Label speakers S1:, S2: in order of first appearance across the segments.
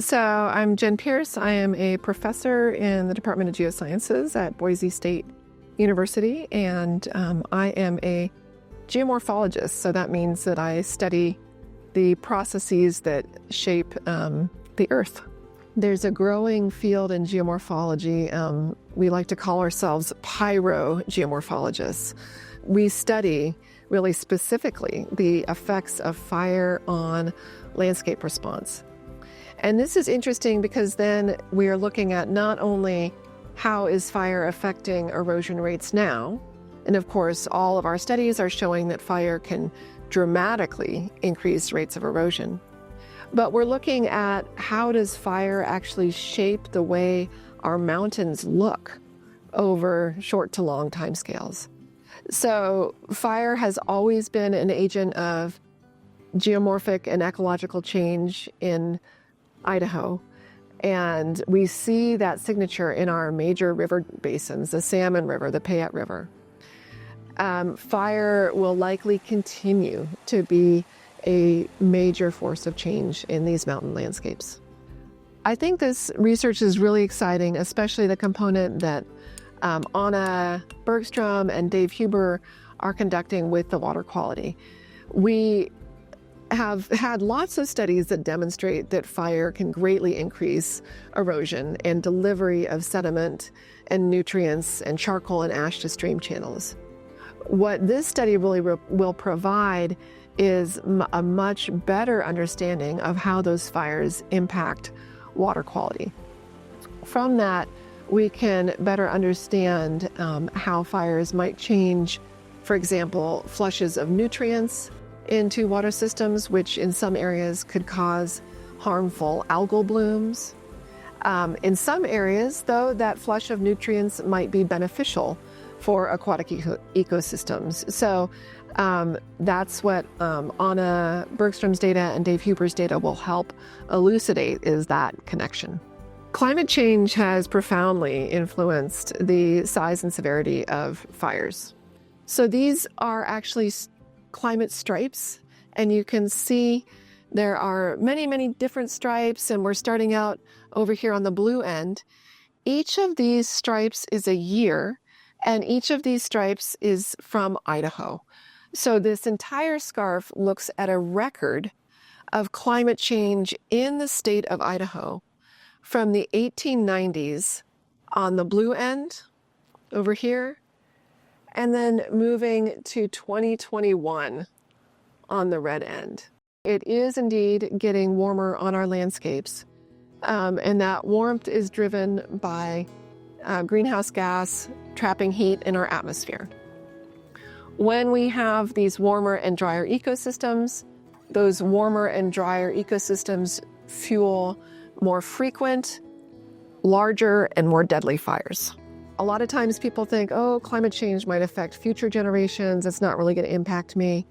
S1: So I'm Jen Pierce. I am a professor in the Department of Geosciences at Boise State University, and I am a geomorphologist. So that means that I study the processes that shape the Earth. There's a growing field in geomorphology. We like to call ourselves pyrogeomorphologists. We study really specifically the effects of fire on landscape response. And this is interesting because then we are looking at not only how is fire affecting erosion rates now, and of course all of our studies are showing that fire can dramatically increase rates of erosion, but we're looking at how does fire actually shape the way our mountains look over short to long timescales. So fire has always been an agent of geomorphic and ecological change in Idaho, and we see that signature in our major river basins, the Salmon River, the Payette River. Fire will likely continue to be a major force of change in these mountain landscapes. I think this research is really exciting, especially the component that Anna Bergstrom and Dave Huber are conducting with the water quality. We have had lots of studies that demonstrate that fire can greatly increase erosion and delivery of sediment and nutrients and charcoal and ash to stream channels. What this study really will provide is a much better understanding of how those fires impact water quality. From that, we can better understand how fires might change, for example, flushes of nutrients into water systems, which in some areas could cause harmful algal blooms. In some areas, though, that flush of nutrients might be beneficial for aquatic ecosystems. So that's what Anna Bergstrom's data and Dave Huber's data will help elucidate, is that connection. Climate change has profoundly influenced the size and severity of fires. So these are actually climate stripes, and you can see there are many, many different stripes, and we're starting out over here on the blue end. Each of these stripes is a year, and each of these stripes is from Idaho. So this entire scarf looks at a record of climate change in the state of Idaho from the 1890s on the blue end over here, and then moving to 2021 on the red end. It is indeed getting warmer on our landscapes, and that warmth is driven by greenhouse gas trapping heat in our atmosphere. When we have these warmer and drier ecosystems, those warmer and drier ecosystems fuel more frequent, larger, and more deadly fires. A lot of times people think, oh, climate change might affect future generations. It's not really going to impact me.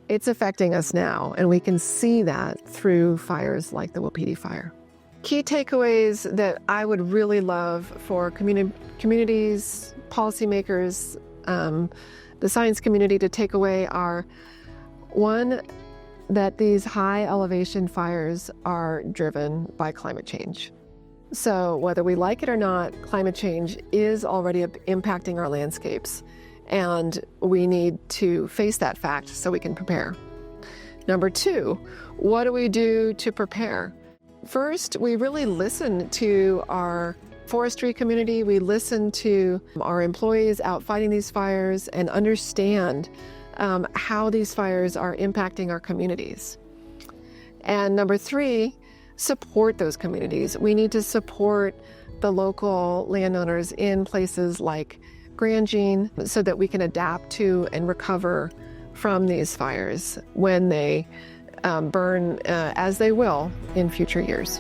S1: It's affecting us now, and we can see that through fires like the Wapiti Fire. Key takeaways that I would really love for communities, policymakers, the science community to take away are, one, that these high elevation fires are driven by climate change. So whether we like it or not, climate change is already impacting our landscapes, and we need to face that fact so we can prepare. Number two, what do we do to prepare? First, we really listen to our forestry community. We listen to our employees out fighting these fires and understand how these fires are impacting our communities. And number three, support those communities. We need to support the local landowners in places like Grangene so that we can adapt to and recover from these fires when they burn, as they will in future years.